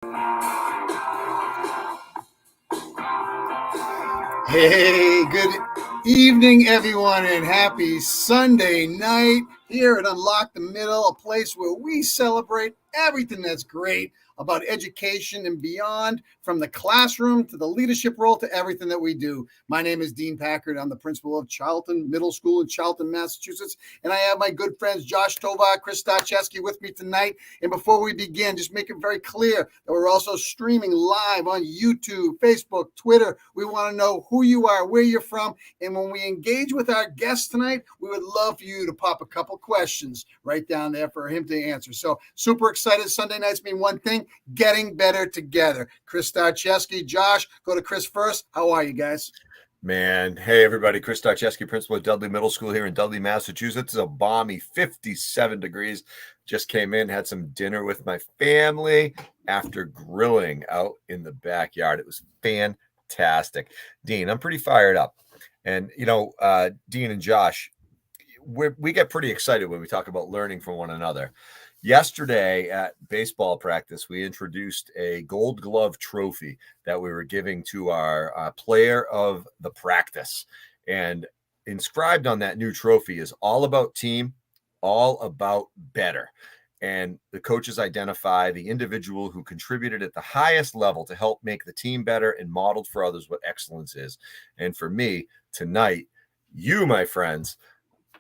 Hey, good evening, everyone, and happy Sunday night here at Unlock the Middle, a place where we celebrate everything that's great about education and beyond, from the classroom to the leadership role to everything that we do. My name is Dean Packard. I'm the principal of Charlton Middle School in Charlton, Massachusetts, and I have my good friends Josh Tovar, Chris Starcheski with me tonight. And before we begin, just make it very clear that we're also streaming live on YouTube, Facebook, Twitter. We want to know who you are, where you're from, and when we engage with our guests tonight, we would love for you to pop a couple questions right down there for him to answer. So super excited. Sunday nights mean one thing: getting better together. Chris Starcheski, Josh, go to Chris first. How are you guys? Man, hey everybody, Chris Starcheski, principal at Dudley Middle School here in Dudley, Massachusetts. It's a balmy 57 degrees. Just came in, had some dinner with my family after grilling out in the backyard. It was fantastic. Dean, I'm pretty fired up. And, Dean and Josh, we get pretty excited when we talk about learning from one another. Yesterday at baseball practice, we introduced a Gold Glove trophy that we were giving to our player of the practice. And inscribed on that new trophy is all about team, all about better. And the coaches identify the individual who contributed at the highest level to help make the team better and modeled for others what excellence is. And for me, tonight, you, my friends,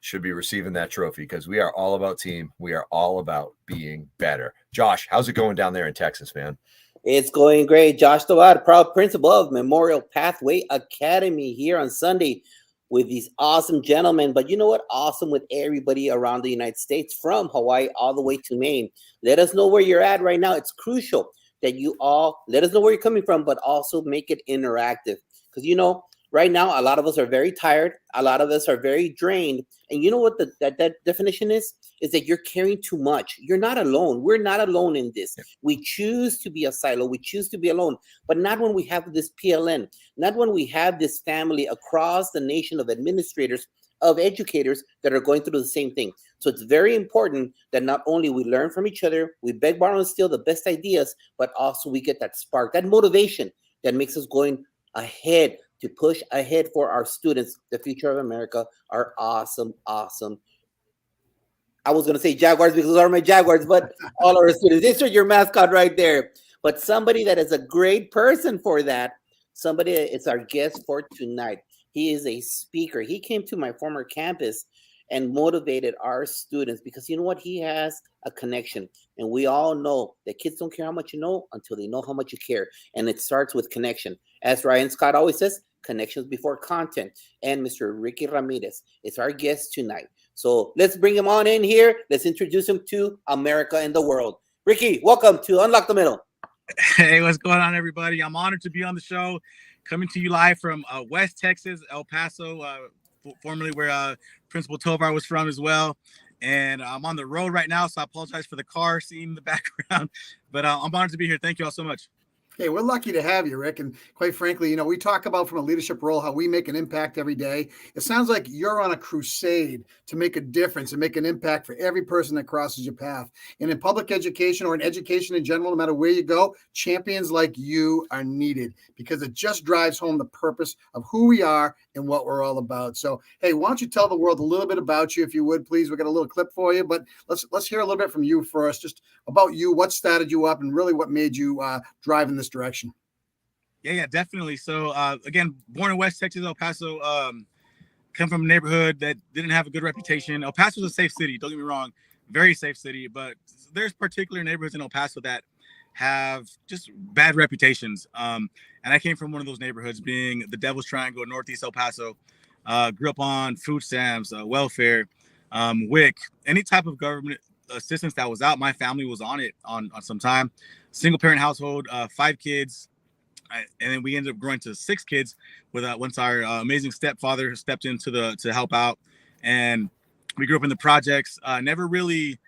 should be receiving that trophy because we are all about team. We are all about being better. Josh, how's it going down there in Texas, man? It's going great. Josh Tovar, proud principal of Memorial Pathway Academy, here on Sunday with these awesome gentlemen. But you know what? Awesome with everybody around the United States, from Hawaii all the way to Maine. Let us know where you're at right now. It's crucial that you all let us know where you're coming from, but also make it interactive. Because, right now, a lot of us are very tired. A lot of us are very drained. And you know what that definition is? Is that you're carrying too much. You're not alone. We're not alone in this. We choose to be a silo. We choose to be alone, but not when we have this PLN, not when we have this family across the nation of administrators, of educators that are going through the same thing. So it's very important that not only we learn from each other, we beg, borrow, and steal the best ideas, but also we get that spark, that motivation that makes us going ahead, to push ahead for our students. The future of America are awesome. I was going to say Jaguars because those are my Jaguars, but all our students. This is your mascot right there. But somebody that is a great person for that, somebody is our guest for tonight. He is a speaker. He came to my former campus and motivated our students because you know what? He has a connection. And we all know that kids don't care how much you know until they know how much you care. And it starts with connection. As Ryan Scott always says, connections before content. And Mr. Rick Ramirez is our guest tonight. So let's bring him on in here. Let's introduce him to America and the world. Ricky, welcome to Unlock the Middle. Hey, what's going on, everybody? I'm honored to be on the show, coming to you live from West Texas, El Paso, formerly where Principal Tovar was from as well. And I'm on the road right now, so I apologize for the car scene in the background. But I'm honored to be here. Thank you all so much. Hey, we're lucky to have you, Rick. And quite frankly, we talk about from a leadership role how we make an impact every day. It sounds like you're on a crusade to make a difference and make an impact for every person that crosses your path. And in public education or in education in general, no matter where you go, champions like you are needed because it just drives home the purpose of who we are and what we're all about. So, hey, why don't you tell the world a little bit about you, if you would, please? We got a little clip for you, but let's hear a little bit from you first, just about you, what started you up, and really what made you drive in this direction. Yeah, definitely. So, again, born in West Texas, El Paso, come from a neighborhood that didn't have a good reputation. El Paso is a safe city. Don't get me wrong. Very safe city. But there's particular neighborhoods in El Paso that have just bad reputations. And I came from one of those neighborhoods, being the Devil's Triangle, Northeast El Paso. Grew up on food stamps, welfare, WIC, any type of government assistance that was out. My family was on it on some time. Single parent household, 5 kids. And then we ended up growing to 6 kids with once our amazing stepfather stepped in to help out. And we grew up in the projects. Never really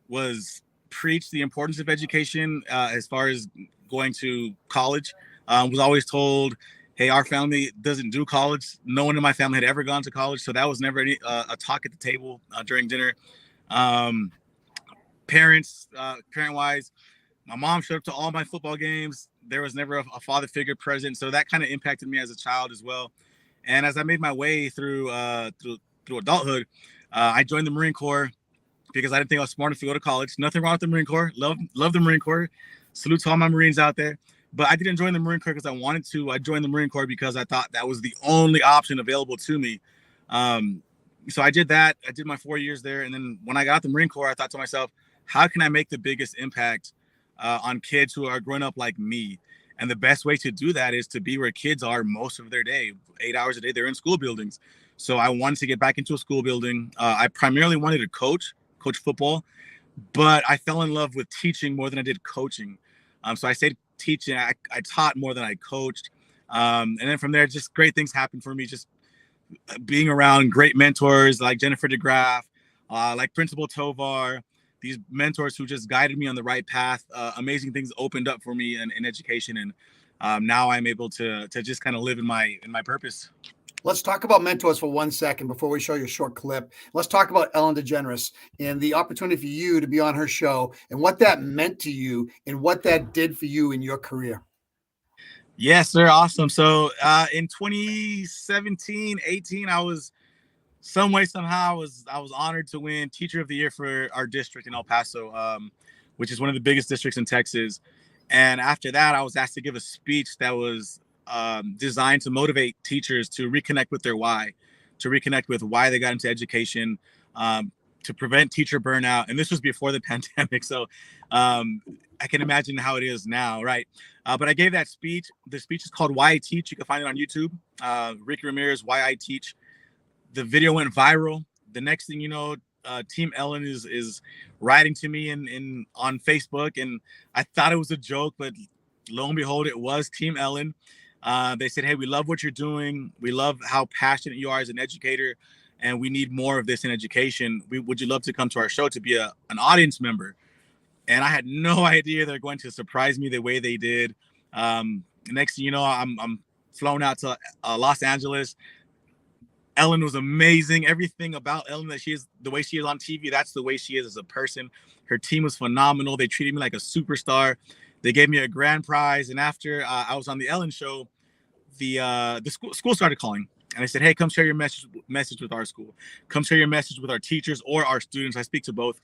was preached the importance of education as far as going to college. Was always told, hey, our family doesn't do college. No one in my family had ever gone to college. So that was never a talk at the table during dinner. Parent-wise, My mom showed up to all my football games. There was never a father figure present, so that kind of impacted me as a child as well. And as I made my way through adulthood, I joined the Marine Corps because I didn't think I was smart enough to go to college. Nothing wrong with the Marine Corps. Love the Marine Corps. Salute to all my Marines out there. But I didn't join the Marine Corps because I wanted to. I joined the Marine Corps because I thought that was the only option available to me. So I did that. I did my 4 years there. And then when I got out the Marine Corps, I thought to myself, how can I make the biggest impact on kids who are growing up like me? And the best way to do that is to be where kids are most of their day. 8 hours a day, they're in school buildings. So I wanted to get back into a school building. I primarily wanted to coach football, but I fell in love with teaching more than I did coaching. So I stayed teaching. I taught more than I coached. And then from there, just great things happened for me. Just being around great mentors like Jennifer Degraff, like Principal Tovar, these mentors who just guided me on the right path. Amazing things opened up for me in education. And now I'm able to just kind of live in my purpose. Let's talk about mentors for 1 second before we show you a short clip. Let's talk about Ellen DeGeneres and the opportunity for you to be on her show and what that meant to you and what that did for you in your career. Yes, sir. Awesome. So in 2017, 18, I was somehow I was honored to win Teacher of the Year for our district in El Paso, which is one of the biggest districts in Texas. And after that, I was asked to give a speech that was designed to motivate teachers to reconnect with their why, to reconnect with why they got into education, to prevent teacher burnout. And this was before the pandemic. So I can imagine how it is now, right? But I gave that speech. The speech is called Why I Teach. You can find it on YouTube. Rick Ramirez, Why I Teach. The video went viral. The next thing you know, Team Ellen is writing to me on Facebook. And I thought it was a joke, but lo and behold, it was Team Ellen. They said, hey, we love what you're doing. We love how passionate you are as an educator, and we need more of this in education. Would you love to come to our show to be an audience member? And I had no idea they're going to surprise me the way they did. Next thing you know, I'm flown out to Los Angeles. Ellen was amazing. Everything about Ellen, that she is the way she is on TV, that's the way she is as a person. Her team was phenomenal. They treated me like a superstar. They gave me a grand prize. And after I was on the Ellen show, the school started calling. And I said, hey, come share your message with our school. Come share your message with our teachers or our students. I speak to both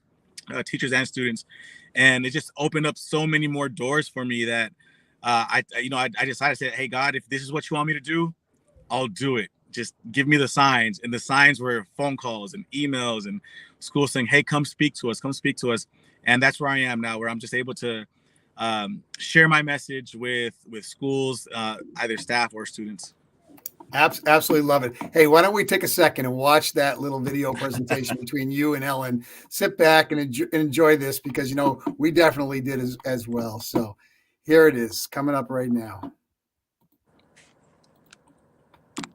teachers and students. And it just opened up so many more doors for me that I decided, to say, hey, God, if this is what you want me to do, I'll do it. Just give me the signs. And the signs were phone calls and emails and schools saying, hey, come speak to us. And that's where I am now, where I'm just able to share my message with schools, either staff or students. Absolutely love it. Hey, why don't we take a second and watch that little video presentation between you and Ellen? Sit back and enjoy this, because, we definitely did as well. So here it is coming up right now.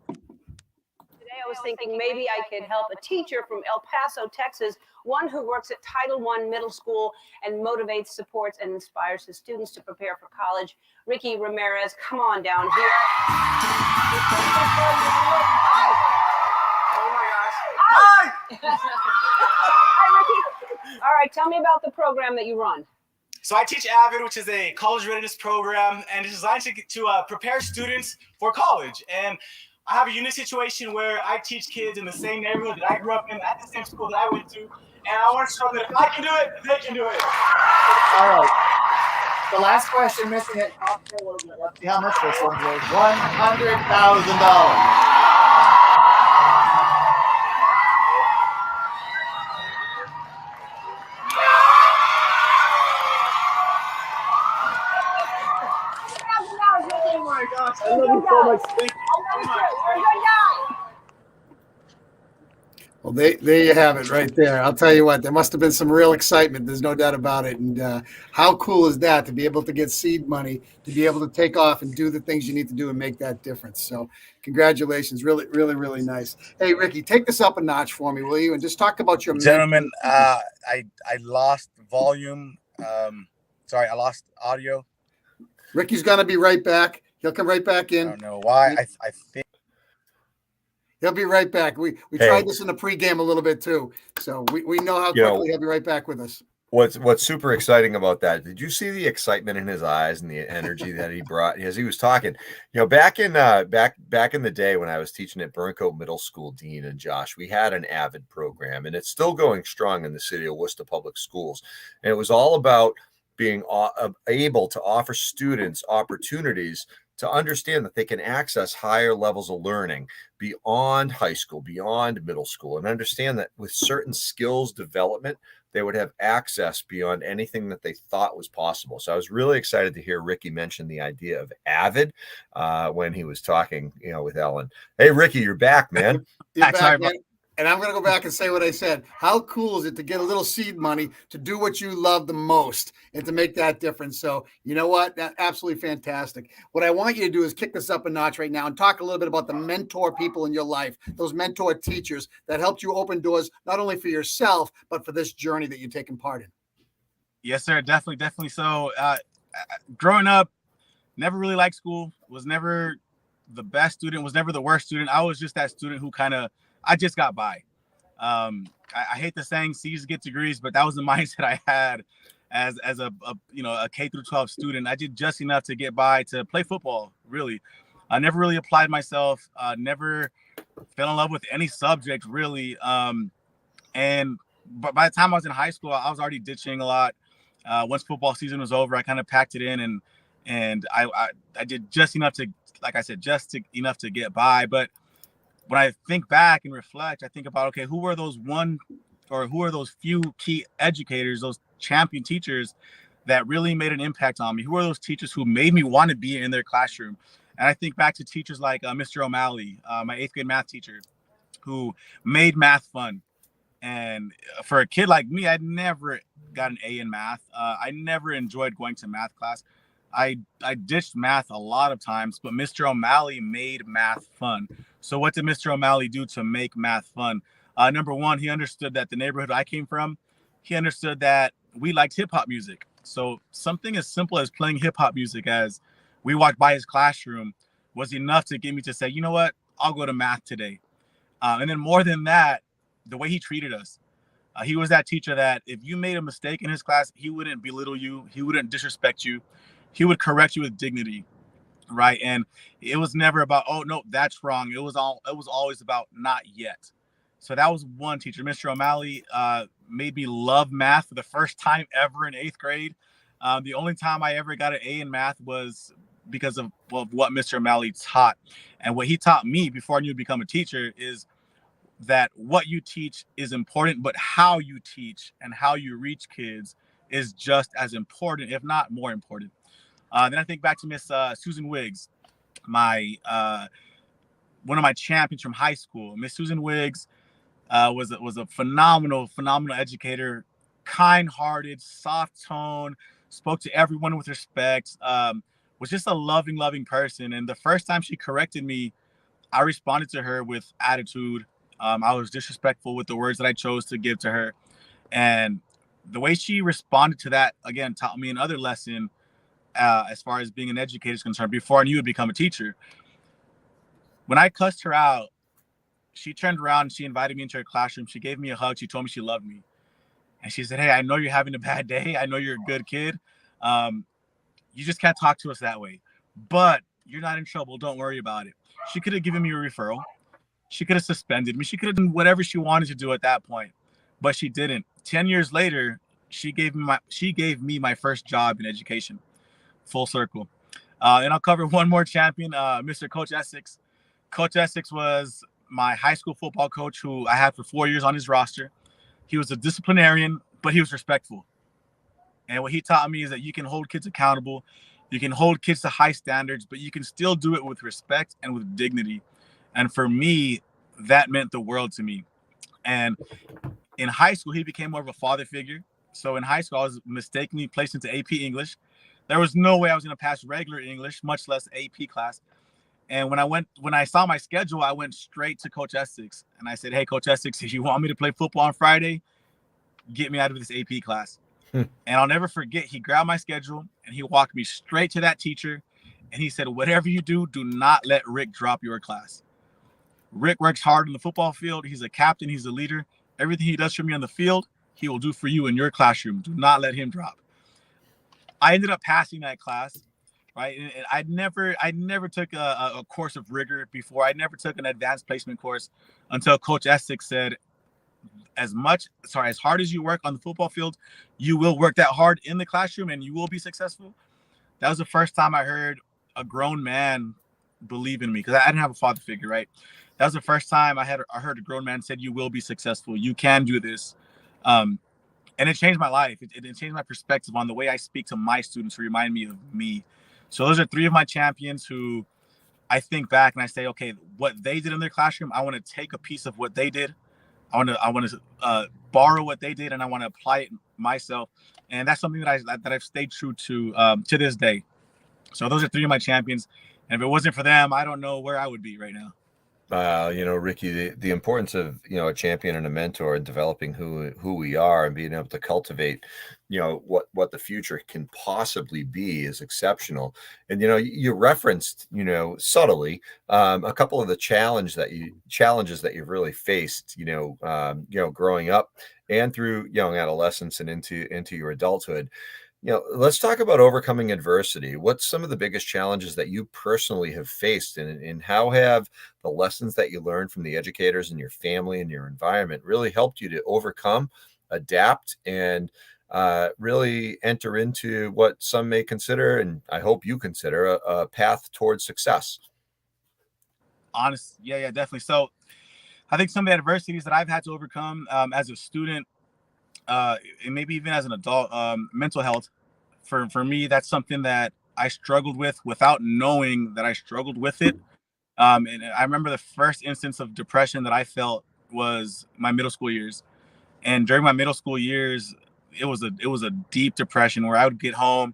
I was thinking maybe I could help a teacher from El Paso, Texas, one who works at Title I Middle School and motivates, supports, and inspires his students to prepare for college. Rick Ramirez, come on down here. Hi. Oh my gosh. Hi. Hi. Hi, Ricky. All right, tell me about the program that you run. So I teach AVID, which is a college readiness program, and it's designed to prepare students for college. And I have a unique situation where I teach kids in the same neighborhood that I grew up in, at the same school that I went to, and I want to show that if I can do it, they can do it. All right. The last question, missing it. Let's see how much this one's worth. $100,000. Oh my gosh, I love you so much. Thank you so much. Well, there you have it right there. I'll tell you what, there must have been some real excitement. There's no doubt about it. And how cool is that, to be able to get seed money, to be able to take off and do the things you need to do and make that difference. So congratulations. Really, really, really nice. Hey, Ricky, take this up a notch for me, will you? And just talk about your gentlemen. I lost volume. Sorry, I lost audio. Ricky's going to be right back. He'll come right back in. I don't know why. I think he'll be right back. We tried this in the pregame a little bit too. So we know how quickly he'll be right back with us. What's super exciting about that? Did you see the excitement in his eyes and the energy that he brought as he was talking? Back in the day when I was teaching at Burncoat Middle School, Dean and Josh, we had an AVID program, and it's still going strong in the city of Worcester Public Schools. And it was all about being able to offer students opportunities to understand that they can access higher levels of learning beyond high school, beyond middle school, and understand that with certain skills development, they would have access beyond anything that they thought was possible. So I was really excited to hear Ricky mention the idea of AVID when he was talking, with Ellen. Hey, Ricky, you're back, man. You're back, man. And I'm going to go back and say what I said. How cool is it to get a little seed money to do what you love the most and to make that difference? So, you know what? That's absolutely fantastic. What I want you to do is kick this up a notch right now and talk a little bit about the mentor people in your life, those mentor teachers that helped you open doors, not only for yourself, but for this journey that you've taken part in. Yes, sir. Definitely. So growing up, never really liked school, was never the best student, was never the worst student. I was just that student who I just got by. I hate the saying C's get degrees, but that was the mindset I had as a K through 12 student. I did just enough to get by to play football. Really, I never really applied myself. Never fell in love with any subject really. But by the time I was in high school, I was already ditching a lot. Once football season was over, I kind of packed it in and I did just enough to, like I said, enough to get by. But when I think back and reflect, I think about, okay, who are those few key educators, those champion teachers that really made an impact on me? Who are those teachers who made me want to be in their classroom? And I think back to teachers like Mr. O'Malley, my 8th grade math teacher, who made math fun. And for a kid like me, I never got an A in math. I never enjoyed going to math class. I ditched math a lot of times, but Mr. O'Malley made math fun. So what did Mr. O'Malley do to make math fun? Number one, he understood that the neighborhood I came from, he understood that we liked hip hop music. So something as simple as playing hip hop music as we walked by his classroom was enough to get me to say, you know what, I'll go to math today. And then more than that, the way he treated us. He was that teacher that if you made a mistake in his class, he wouldn't belittle you. He wouldn't disrespect you. He would correct you with dignity, right? And it was never about, oh, no, that's wrong. It was always about not yet. So that was one teacher. Mr. O'Malley made me love math for the first time ever in 8th grade. The only time I ever got an A in math was because of what Mr. O'Malley taught. And what he taught me before I knew to become a teacher is that what you teach is important, but how you teach and how you reach kids is just as important, if not more important. Then I think back to Miss Susan Wiggs, one of my champions from high school. Miss Susan Wiggs was a phenomenal educator, kind-hearted, soft tone, spoke to everyone with respect, was just a loving person. And the first time she corrected me, I responded to her with attitude. I was disrespectful with the words that I chose to give to her. And the way she responded to that, again, taught me another lesson as far as being an educator is concerned before I knew to become a teacher. When I cussed her out, she turned around and she invited me into her classroom. She gave me a hug. She told me she loved me. And she said, hey, I know you're having a bad day. I know you're a good kid. You just can't talk to us that way. But you're not in trouble. Don't worry about it. She could have given me a referral. She could have suspended me. She could have done whatever she wanted to do at that point, but she didn't. 10 years later, she gave me my first job in education, full circle. And I'll cover one more champion, Mr. Coach Essex. Coach Essex was my high school football coach who I had for 4 years on his roster. He was a disciplinarian, but he was respectful. And what he taught me is that you can hold kids accountable. You can hold kids to high standards, but you can still do it with respect and with dignity. And for me, that meant the world to me. And in high school, he became more of a father figure. So in high school, I was mistakenly placed into AP English. There was no way I was going to pass regular English, much less AP class. And when I saw my schedule, I went straight to Coach Essex. And I said, hey, Coach Essex, if you want me to play football on Friday, get me out of this AP class. And I'll never forget, he grabbed my schedule and he walked me straight to that teacher. And he said, whatever you do, do not let Rick drop your class. Rick works hard on the football field. He's a captain. He's a leader. Everything he does for me on the field, he will do for you in your classroom. Do not let him drop. I ended up passing that class, right? And I never took a course of rigor before. I never took an advanced placement course until Coach Essex said, as hard as you work on the football field, you will work that hard in the classroom and you will be successful. That was the first time I heard a grown man believe in me, because I didn't have a father figure, right? That was the first time I heard a grown man said, you will be successful. You can do this. And it changed my life. It changed my perspective on the way I speak to my students, who remind me of me. So those are three of my champions who I think back and I say, okay, what they did in their classroom, I want to take a piece of what they did. I want to borrow what they did, and I want to apply it myself. And that's something that I've stayed true to this day. So those are three of my champions. And if it wasn't for them, I don't know where I would be right now. Ricky, the importance of, a champion and a mentor and developing who we are and being able to cultivate, what the future can possibly be is exceptional. And, you referenced, subtly, a couple of the challenges that you've really faced, growing up and through young adolescence and into your adulthood. Let's talk about overcoming adversity. What's some of the biggest challenges that you personally have faced, and how have the lessons that you learned from the educators and your family and your environment really helped you to overcome, adapt, and really enter into what some may consider, and I hope you consider, a path towards success? Yeah, definitely. So I think some of the adversities that I've had to overcome as a student, and maybe even as an adult, mental health, for me, that's something that I struggled with without knowing that I struggled with it. And I remember the first instance of depression that I felt was my middle school years. And during my middle school years, it was a deep depression where I would get home,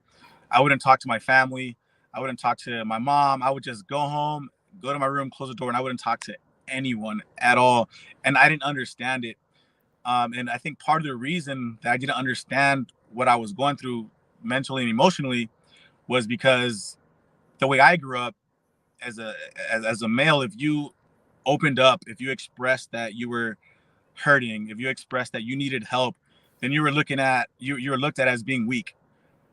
I wouldn't talk to my family, I wouldn't talk to my mom. I would just go home, go to my room, close the door, and I wouldn't talk to anyone at all. And I didn't understand it. And I think part of the reason that I didn't understand what I was going through mentally and emotionally was because the way I grew up as a male, if you opened up, if you expressed that you were hurting, if you expressed that you needed help, then you were looked at as being weak.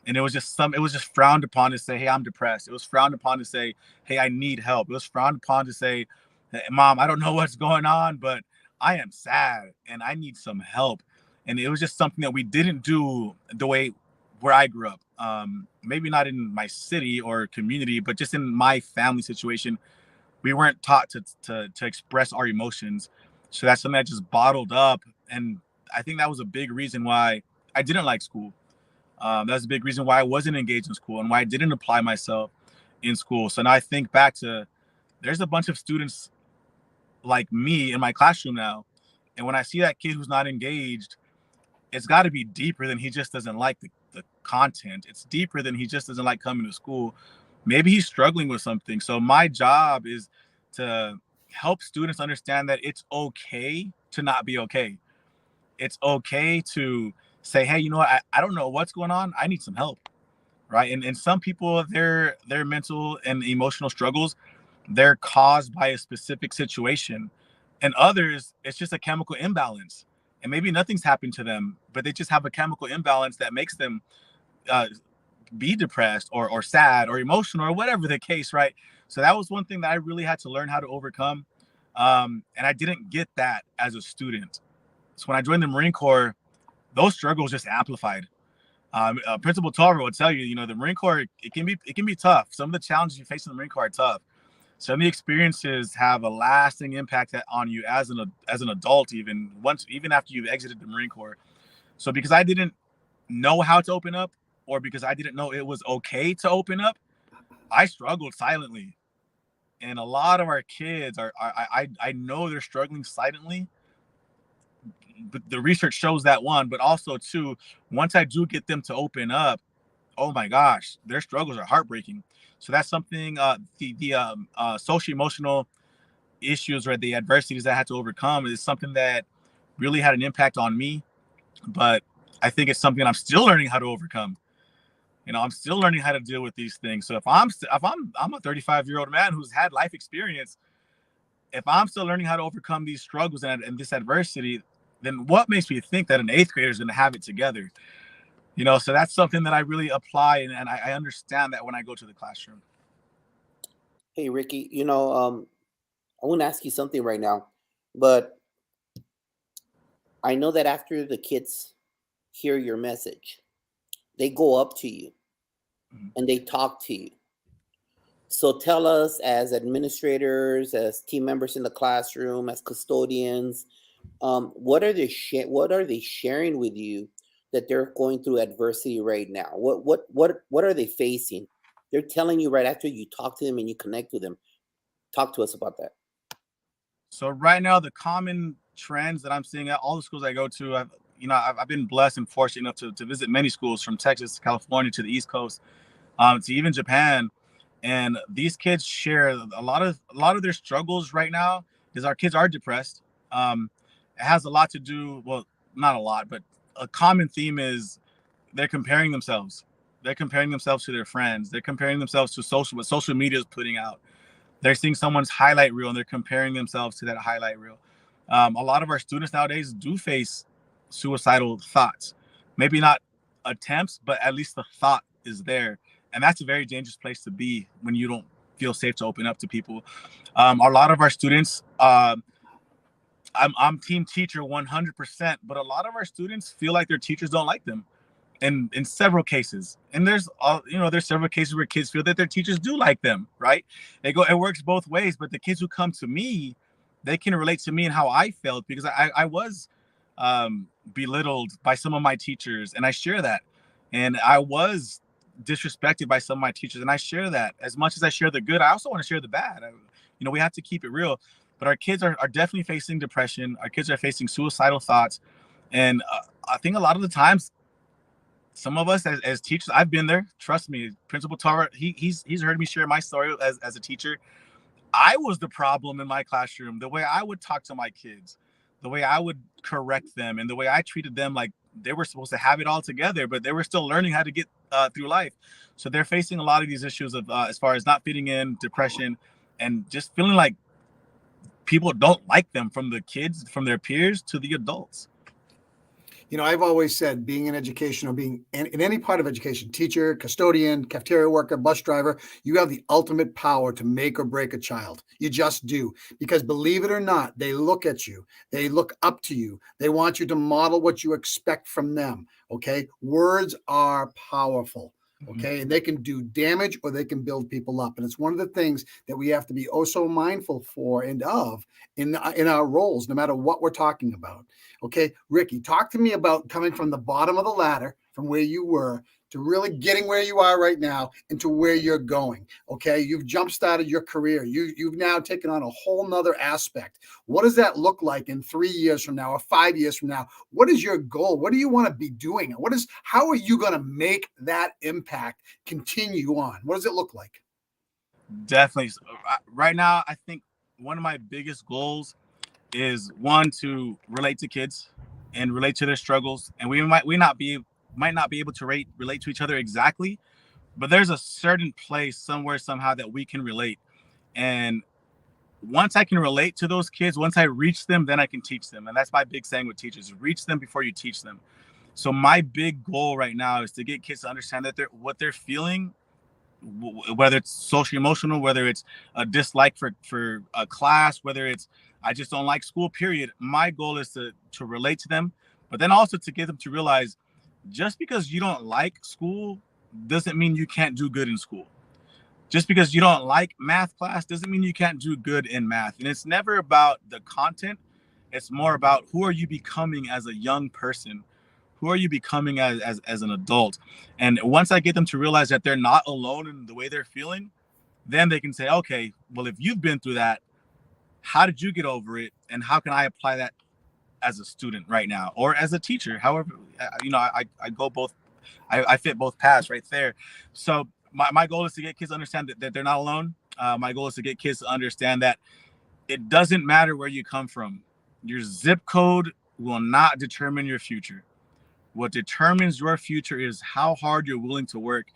And it was just frowned upon to say, hey, I'm depressed. It was frowned upon to say, hey, I need help. It was frowned upon to say, hey, Mom, I don't know what's going on, but I am sad and I need some help. And it was just something that we didn't do the way where I grew up. Maybe not in my city or community, but just in my family situation, we weren't taught to express our emotions. So that's something that just bottled up. And I think that was a big reason why I didn't like school. That's a big reason why I wasn't engaged in school and why I didn't apply myself in school. So now I think back to, there's a bunch of students like me in my classroom now. And when I see that kid who's not engaged, it's got to be deeper than he just doesn't like the content. It's deeper than he just doesn't like coming to school. Maybe he's struggling with something. So my job is to help students understand that it's okay to not be okay. It's okay to say, hey, you know what? I don't know what's going on. I need some help, right? And some people, their mental and emotional struggles, they're caused by a specific situation. And others, it's just a chemical imbalance. And maybe nothing's happened to them, but they just have a chemical imbalance that makes them be depressed or sad or emotional or whatever the case, right? So that was one thing that I really had to learn how to overcome. And I didn't get that as a student. So when I joined the Marine Corps, those struggles just amplified. Principal Tarver will tell you, the Marine Corps, it can be tough. Some of the challenges you face in the Marine Corps are tough. Some of the experiences have a lasting impact on you as an adult, even after you've exited the Marine Corps. So because I didn't know how to open up, or because I didn't know it was okay to open up, I struggled silently. And a lot of our kids I know they're struggling silently. But the research shows that, one, but also two, once I do get them to open up, oh my gosh, their struggles are heartbreaking. So that's something, the social emotional issues or the adversities that I had to overcome is something that really had an impact on me. But I think it's something I'm still learning how to overcome. I'm still learning how to deal with these things. So if I'm a 35-year-old man who's had life experience, if I'm still learning how to overcome these struggles and this adversity, then what makes me think that an 8th grader is going to have it together? So that's something that I really apply, and I understand that when I go to the classroom. Hey, Ricky, I want to ask you something right now, but I know that after the kids hear your message, they go up to you and they talk to you. So tell us, as administrators, as team members in the classroom, as custodians, what are they sharing with you that they're going through adversity right now? What are they facing? They're telling you right after you talk to them and you connect with them. Talk to us about that. So right now, the common trends that I'm seeing at all the schools I go to, I've been blessed and fortunate enough to visit many schools, from Texas to California to the East Coast, to even Japan. And these kids share a lot of their struggles right now. Is our kids are depressed. It has a lot to do, well, not a lot, but a common theme is they're comparing themselves. They're comparing themselves to their friends. They're comparing themselves to what social media is putting out. They're seeing someone's highlight reel and they're comparing themselves to that highlight reel. A lot of our students nowadays do face suicidal thoughts. Maybe not attempts, but at least the thought is there. And that's a very dangerous place to be when you don't feel safe to open up to people. A lot of our students, I'm team teacher 100%, but a lot of our students feel like their teachers don't like them. In several cases, and there's several cases where kids feel that their teachers do like them, right? It works both ways. But the kids who come to me, they can relate to me and how I felt, because I was belittled by some of my teachers, and I share that. And I was disrespected by some of my teachers, and I share that. As much as I share the good, I also want to share the bad. We have to keep it real. But our kids are definitely facing depression. Our kids are facing suicidal thoughts, and I think a lot of the times, some of us as teachers, I've been there. Trust me, Principal Tara, he's heard me share my story as a teacher. I was the problem in my classroom. The way I would talk to my kids, the way I would correct them, and the way I treated them like they were supposed to have it all together, but they were still learning how to get through life. So they're facing a lot of these issues of as far as not fitting in, depression, and just feeling like people don't like them, from the kids, from their peers to the adults. I've always said, being in education, or being in any part of education, teacher, custodian, cafeteria worker, bus driver, you have the ultimate power to make or break a child. You just do. Because believe it or not, they look at you. They look up to you. They want you to model what you expect from them. Okay. Words are powerful. Okay. And they can do damage or they can build people up. And it's one of the things that we have to be so mindful for and of in our roles, no matter what we're talking about. Okay. Ricky, talk to me about coming from the bottom of the ladder, from where you were, to really getting where you are right now and to where you're going. Okay. You've jump-started your career. You've now taken on a whole nother aspect. What does that look like in 3 years from now or 5 years from now? What is your goal? What do you want to be doing? How are you going to make that impact continue on? What does it look like? Definitely. Right now, I think one of my biggest goals is, one, to relate to kids and relate to their struggles. And we might not be able to relate to each other exactly, but there's a certain place somewhere, somehow, that we can relate. And once I can relate to those kids, once I reach them, then I can teach them. And that's my big saying with teachers: reach them before you teach them. So my big goal right now is to get kids to understand that what they're feeling, whether it's social emotional, whether it's a dislike for a class, whether it's I just don't like school, period. My goal is to relate to them, but then also to get them to realize, just because you don't like school doesn't mean you can't do good in school. Just because you don't like math class doesn't mean you can't do good in math. And it's never about the content. It's more about, who are you becoming as a young person? Who are you becoming as an adult? And once I get them to realize that they're not alone in the way they're feeling, then they can say, okay, well, if you've been through that, how did you get over it? And how can I apply that as a student right now, or as a teacher? However, I go both, I fit both paths right there. So my goal is to get kids to understand that they're not alone. My goal is to get kids to understand that it doesn't matter where you come from. Your zip code will not determine your future. What determines your future is how hard you're willing to work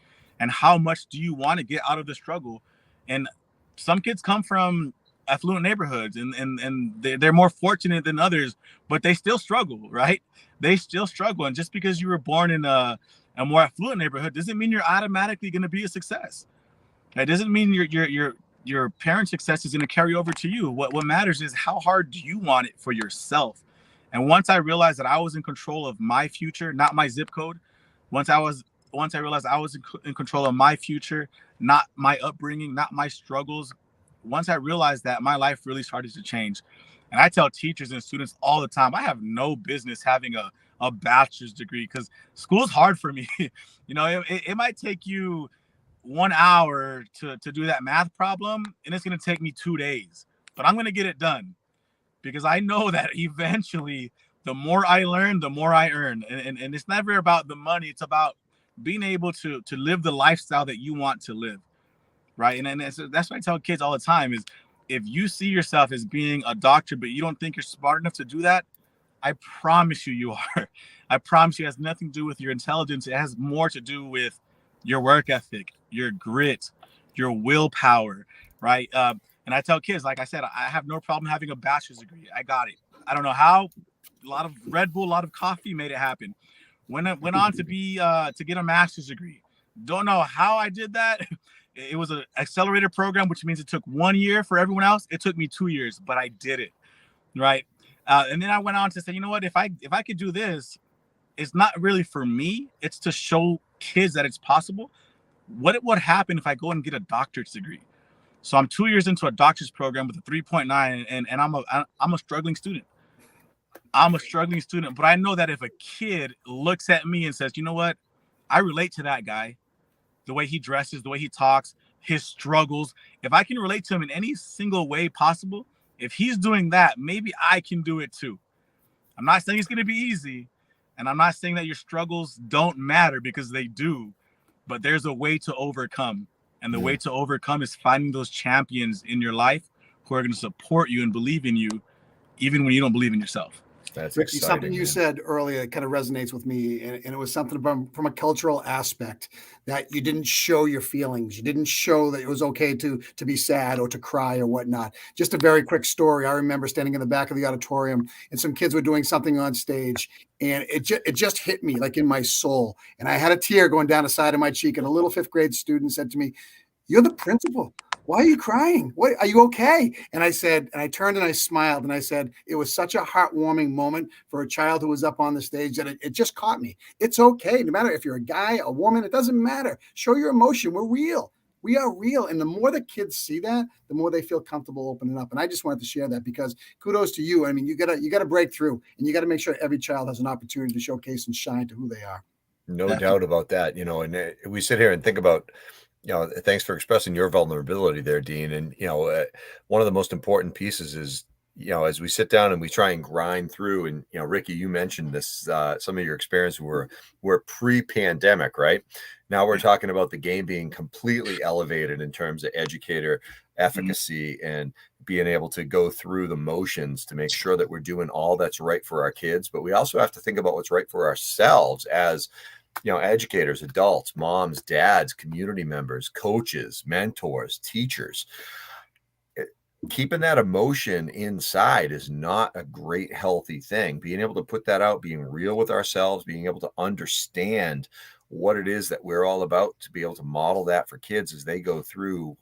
and how much do you want to get out of the struggle. And some kids come from affluent neighborhoods, and they're more fortunate than others, but they still struggle, right? They still struggle. And just because you were born in a more affluent neighborhood doesn't mean you're automatically going to be a success. That doesn't mean your parents' success is going to carry over to you. What matters is how hard do you want it for yourself. And once I realized that I was in control of my future, not my zip code, once I realized I was in control of my future, not my upbringing, not my struggles, once I realized that, my life really started to change. And I tell teachers and students all the time, I have no business having a bachelor's degree because school's hard for me. You know, it might take you 1 hour to do that math problem, and it's going to take me 2 days, but I'm going to get it done because I know that eventually the more I learn, the more I earn. And it's never about the money. It's about being able to live the lifestyle that you want to live. Right. And that's what I tell kids all the time is if you see yourself as being a doctor, but you don't think you're smart enough to do that, I promise you are. I promise you it has nothing to do with your intelligence. It has more to do with your work ethic, your grit, your willpower. Right. And I tell kids, like I said, I have no problem having a bachelor's degree. I got it. I don't know how. A lot of Red Bull, a lot of coffee made it happen. Went on to get a master's degree. Don't know how I did that. It was an accelerated program, which means it took 1 year for everyone else. It took me 2 years, but I did it, right? And then I went on to say, you know what? If I could do this, it's not really for me. It's to show kids that it's possible. What would happen if I go and get a doctorate degree? So I'm 2 years into a doctor's program with a 3.9, and I'm a struggling student. I'm a struggling student, but I know that if a kid looks at me and says, you know what? I relate to that guy. The way he dresses, the way he talks, his struggles. If I can relate to him in any single way possible, if he's doing that, maybe I can do it too. I'm not saying it's going to be easy, and I'm not saying that your struggles don't matter because they do, but there's a way to overcome. And the way to overcome is finding those champions in your life who are going to support you and believe in you, even when you don't believe in yourself. That's Ricky, exciting. something you said earlier kind of resonates with me, and it was something from a cultural aspect that you didn't show your feelings. You didn't show that it was okay to be sad or to cry or whatnot. Just a very quick story. I remember standing in the back of the auditorium, and some kids were doing something on stage, and it just hit me like in my soul, and I had a tear going down the side of my cheek. And a little fifth grade student said to me, "You're the principal. Why are you crying? What, are you okay?" And I said, and I turned and I smiled and I said, it was such a heartwarming moment for a child who was up on the stage that it just caught me. It's okay. No matter if you're a guy, a woman, it doesn't matter. Show your emotion. We're real. We are real. And the more the kids see that, the more they feel comfortable opening up. And I just wanted to share that because kudos to you. I mean, you gotta break through, and you got to make sure every child has an opportunity to showcase and shine to who they are. No doubt about that. You know, and we sit here and think about, you know, thanks for expressing your vulnerability there, Dean. And, you know, one of the most important pieces is, you know, as we sit down and we try and grind through, and, you know, Ricky, you mentioned this, some of your experience were pre-pandemic, right? Now we're talking about the game being completely elevated in terms of educator efficacy and being able to go through the motions to make sure that we're doing all that's right for our kids. But we also have to think about what's right for ourselves as, you know, educators, adults, moms, dads, community members, coaches, mentors, teachers. Keeping that emotion inside is not a great, healthy thing. Being able to put that out, being real with ourselves, being able to understand what it is that we're all about, to be able to model that for kids as they go through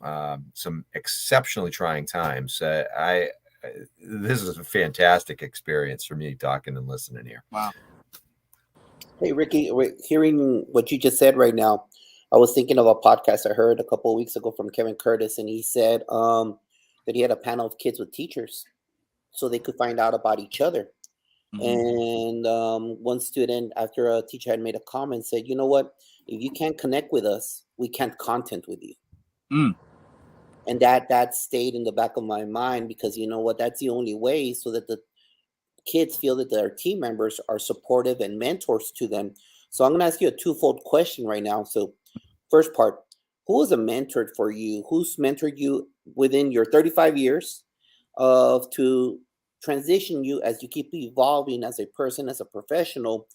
some exceptionally trying times. This is a fantastic experience for me talking and listening here. Wow. Hey, Ricky, hearing what you just said right now, I was thinking of a podcast I heard a couple of weeks ago from Kevin Curtis, and he said that he had a panel of kids with teachers so they could find out about each other. Mm-hmm. And one student, after a teacher had made a comment, said, you know what, if you can't connect with us, we can't content with you. And that stayed in the back of my mind because, you know what, that's the only way so that the kids feel that their team members are supportive and mentors to them. So I'm going to ask you a twofold question right now. So first part, who is a mentor for you? Who's mentored you within your 35 years to transition you as you keep evolving as a person, as a professional?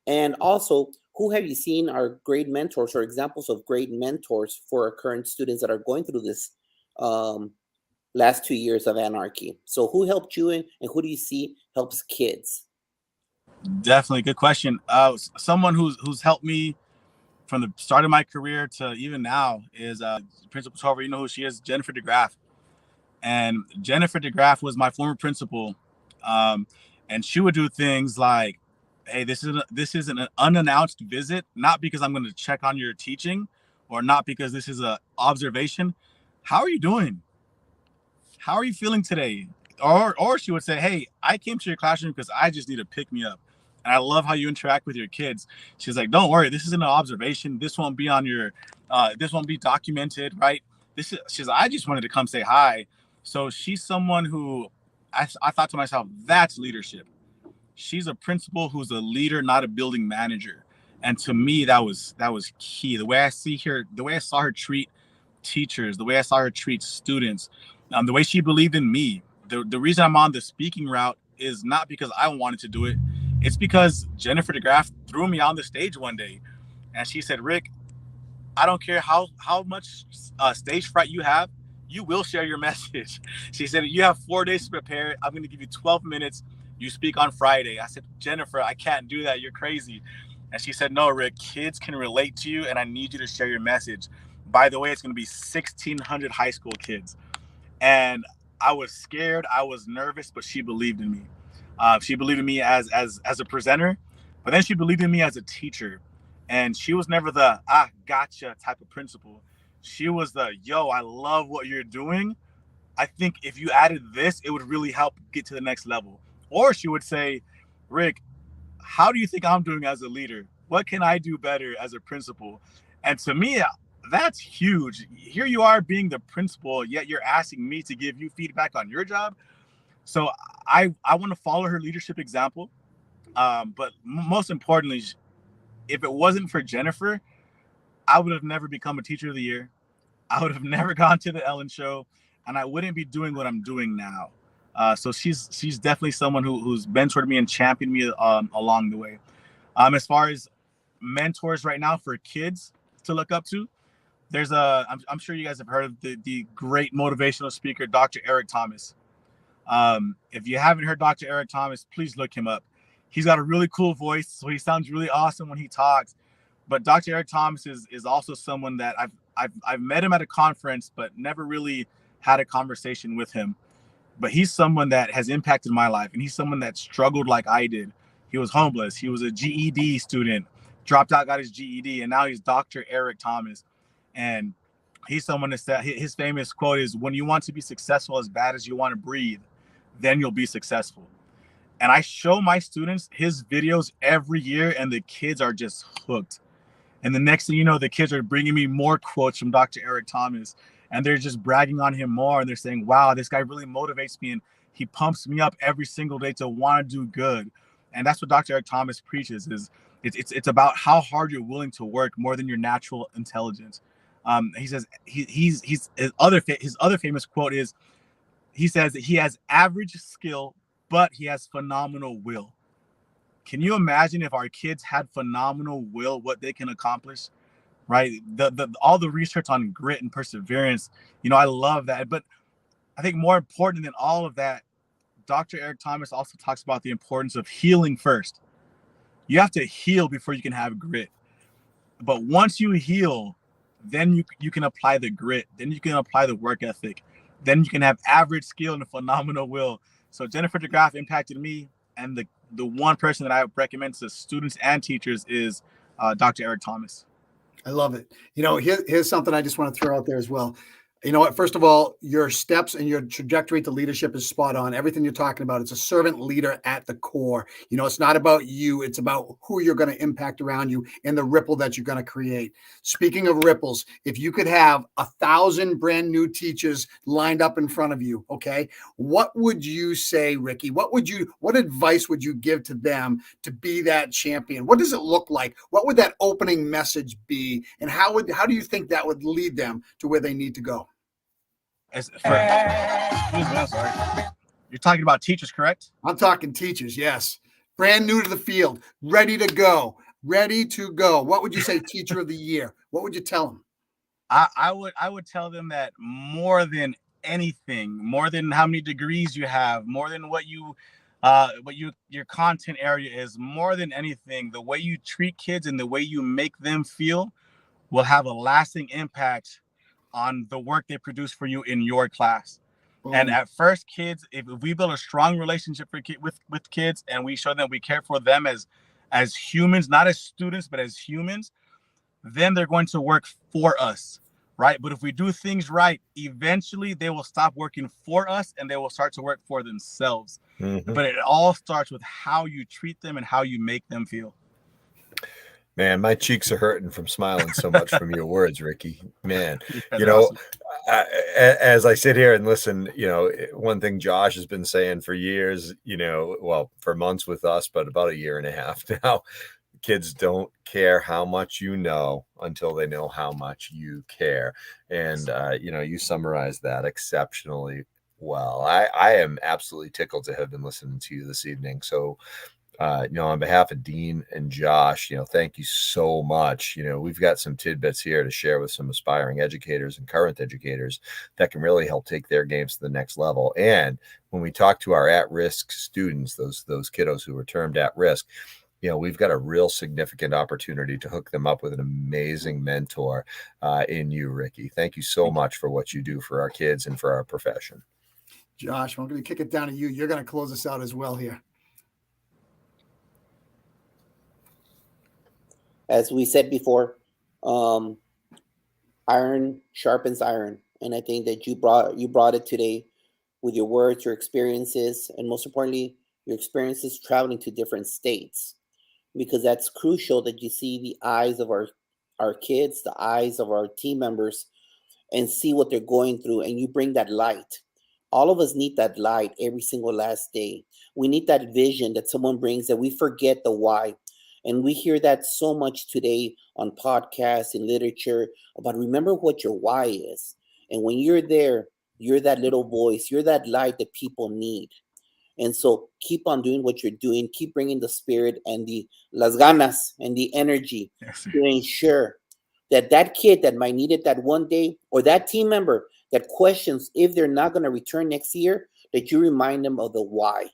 And also, who have you seen are great mentors or examples of great mentors for our current students that are going through this last 2 years of anarchy. So who helped you and who do you see helps kids? Definitely good question. Someone who's helped me from the start of my career to even now is Principal Tover. You know who she is, Jennifer Degraff. And Jennifer Degraff was my former principal, and she would do things like, "Hey, this is an unannounced visit, not because I'm going to check on your teaching, or not because this is a observation. How are you doing? How are you feeling today?" Or she would say, "Hey, I came to your classroom because I just need to pick me up. And I love how you interact with your kids." She's like, "Don't worry, this isn't an observation. This won't be on your, this won't be documented, right? She's like, I just wanted to come say hi." So she's someone who I thought to myself, that's leadership. She's a principal who's a leader, not a building manager. And to me, that was key. The way I saw her treat teachers, the way I saw her treat students, the way she believed in me. The reason I'm on the speaking route is not because I wanted to do it. It's because Jennifer Degraff threw me on the stage one day, and she said, "Rick, I don't care how much stage fright you have, you will share your message." She said, "You have 4 days to prepare. I'm going to give you 12 minutes. You speak on Friday." I said, "Jennifer, I can't do that. You're crazy." And she said, "No, Rick, kids can relate to you, and I need you to share your message. By the way, it's going to be 1,600 high school kids." And I was scared. I was nervous, but she believed in me. She believed in me as a presenter, but then she believed in me as a teacher. And she was never the gotcha type of principal. She was the, yo, I love what you're doing. I think if you added this, it would really help get to the next level. Or she would say, "Rick, how do you think I'm doing as a leader? What can I do better as a principal?" And to me, that's huge. Here you are being the principal, yet you're asking me to give you feedback on your job. So I want to follow her leadership example. But most importantly, if it wasn't for Jennifer, I would have never become a teacher of the year. I would have never gone to the Ellen show, and I wouldn't be doing what I'm doing now. So she's definitely someone who's mentored me and championed me along the way. As far as mentors right now for kids to look up to, I'm sure you guys have heard of the great motivational speaker, Dr. Eric Thomas. If you haven't heard Dr. Eric Thomas, please look him up. He's got a really cool voice, so he sounds really awesome when he talks. But Dr. Eric Thomas is also someone that I've met him at a conference, but never really had a conversation with him. But he's someone that has impacted my life, and he's someone that struggled like I did. He was homeless. He was a GED student, dropped out, got his GED, and now he's Dr. Eric Thomas. And he's someone that said, his famous quote is, "When you want to be successful as bad as you want to breathe, then you'll be successful." And I show my students his videos every year, and the kids are just hooked. And the next thing you know, the kids are bringing me more quotes from Dr. Eric Thomas, and they're just bragging on him more. And they're saying, "Wow, this guy really motivates me, and he pumps me up every single day to want to do good." And that's what Dr. Eric Thomas preaches: is it's about how hard you're willing to work more than your natural intelligence. He says his other famous quote is, he says that he has average skill, but he has phenomenal will. Can you imagine if our kids had phenomenal will, what they can accomplish, right? All the research on grit and perseverance, I love that. But I think more important than all of that, Dr. Eric Thomas also talks about the importance of healing first. You have to heal before you can have grit. But once you heal, then you can apply the grit. Then you can apply the work ethic. Then you can have average skill and a phenomenal will. So Jennifer Degraff impacted me, and the one person that I would recommend to students and teachers is Dr. Eric Thomas. I love it. Here's something I just want to throw out there as well. You know what? First of all, your steps and your trajectory to leadership is spot on. Everything you're talking about, it's a servant leader at the core. It's not about you. It's about who you're going to impact around you and the ripple that you're going to create. Speaking of ripples, if you could have 1,000 brand new teachers lined up in front of you, okay, what would you say, Ricky? What advice would you give to them to be that champion? What does it look like? What would that opening message be? And how do you think that would lead them to where they need to go? Excuse me, I'm sorry. You're talking about teachers, correct? I'm talking teachers, yes. Brand new to the field, ready to go. What would you say, teacher of the year? What would you tell them? I would tell them that more than anything, more than how many degrees you have, more than what your content area is, more than anything, the way you treat kids and the way you make them feel will have a lasting impact on the work they produce for you in your class. And at first, kids, if we build a strong relationship with kids and we show them we care for them as humans, not as students, but as humans, then they're going to work for us, right? But if we do things right, eventually they will stop working for us and they will start to work for themselves. Mm-hmm. But it all starts with how you treat them and how you make them feel. Man, my cheeks are hurting from smiling so much from your words, Ricky. Man, Yeah, awesome. As I sit here and listen, one thing Josh has been saying for years, for months with us, but about a year and a half now, kids don't care how much you know until they know how much you care. And, you summarized that exceptionally well. I am absolutely tickled to have been listening to you this evening. So, on behalf of Dean and Josh, thank you so much. We've got some tidbits here to share with some aspiring educators and current educators that can really help take their games to the next level. And when we talk to our at-risk students, those kiddos who are termed at risk, we've got a real significant opportunity to hook them up with an amazing mentor in you, Ricky. Thank you so much for what you do for our kids and for our profession. Josh, I'm going to kick it down to you. You're going to close us out as well here. As we said before, iron sharpens iron, and I think that you brought it today with your words, your experiences, and most importantly, your experiences traveling to different states, because that's crucial that you see the eyes of our kids, the eyes of our team members, and see what they're going through, and you bring that light. All of us need that light every single last day. We need that vision that someone brings, that we forget the why. And we hear that so much today on podcasts and literature about remember what your why is. And when you're there, you're that little voice, you're that light that people need. And so keep on doing what you're doing, keep bringing the spirit and the las ganas and the energy to ensure that that kid that might need it that one day, or that team member that questions if they're not going to return next year, that you remind them of the why.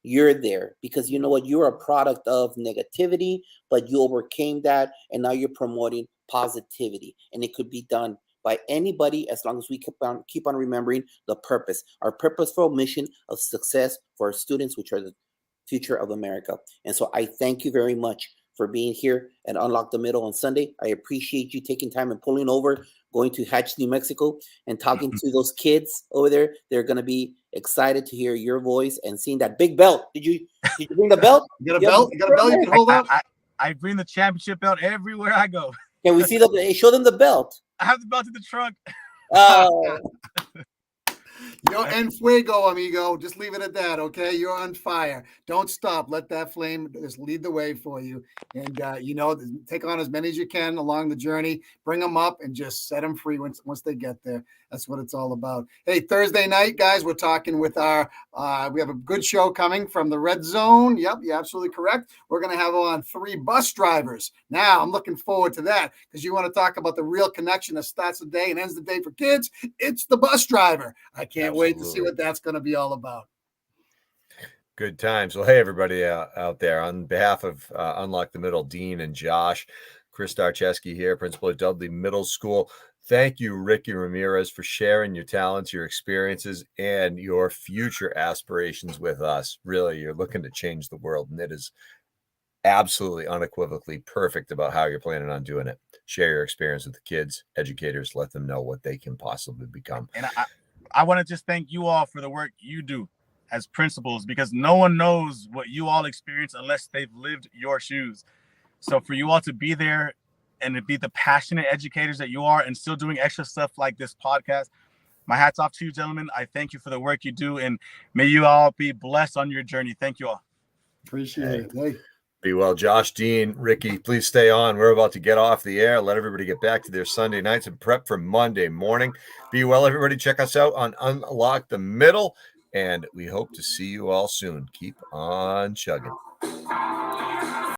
You're there because you know what, you're a product of negativity, but you overcame that and now you're promoting positivity, and it could be done by anybody as long as we keep on remembering the purpose, our purposeful mission of success for our students, which are the future of America. And so I thank you very much for being here and Unlock the Middle on Sunday. I appreciate you taking time and pulling over, going to Hatch, New Mexico, and talking to those kids over there. They're going to be excited to hear your voice and seeing that big belt. Did you bring the belt? You got a belt? You got a belt you can hold up? I bring the championship belt everywhere I go. Can we see show them the belt? I have the belt in the trunk. You're en fuego, amigo. Just leave it at that, okay? You're on fire. Don't stop. Let that flame just lead the way for you. And, take on as many as you can along the journey. Bring them up and just set them free once they get there. That's what it's all about. Hey, Thursday night, guys, we're talking with we have a good show coming from the Red Zone. Yep, you're absolutely correct. We're going to have on 3 bus drivers. Now, I'm looking forward to that because you want to talk about the real connection that starts the day and ends the day for kids. It's the bus driver. I can't wait to see what that's going to be all about. Good times. Well, hey, everybody out there. On behalf of Unlock the Middle, Dean and Josh, Chris Darcheski here, principal at Dudley Middle School. Thank you, Ricky Ramirez, for sharing your talents, your experiences, and your future aspirations with us. Really, you're looking to change the world, and it is absolutely unequivocally perfect about how you're planning on doing it. Share your experience with the kids, educators, let them know what they can possibly become. And I want to just thank you all for the work you do as principals, because no one knows what you all experience unless they've lived your shoes. So for you all to be there and to be the passionate educators that you are and still doing extra stuff like this podcast, my hat's off to you, gentlemen. I thank you for the work you do, and may you all be blessed on your journey. Thank you all. Appreciate it. Hey. Be well. Josh, Dean, Ricky, please stay on. We're about to get off the air. Let everybody get back to their Sunday nights and prep for Monday morning. Be well, everybody. Check us out on Unlock the Middle, and we hope to see you all soon. Keep on chugging.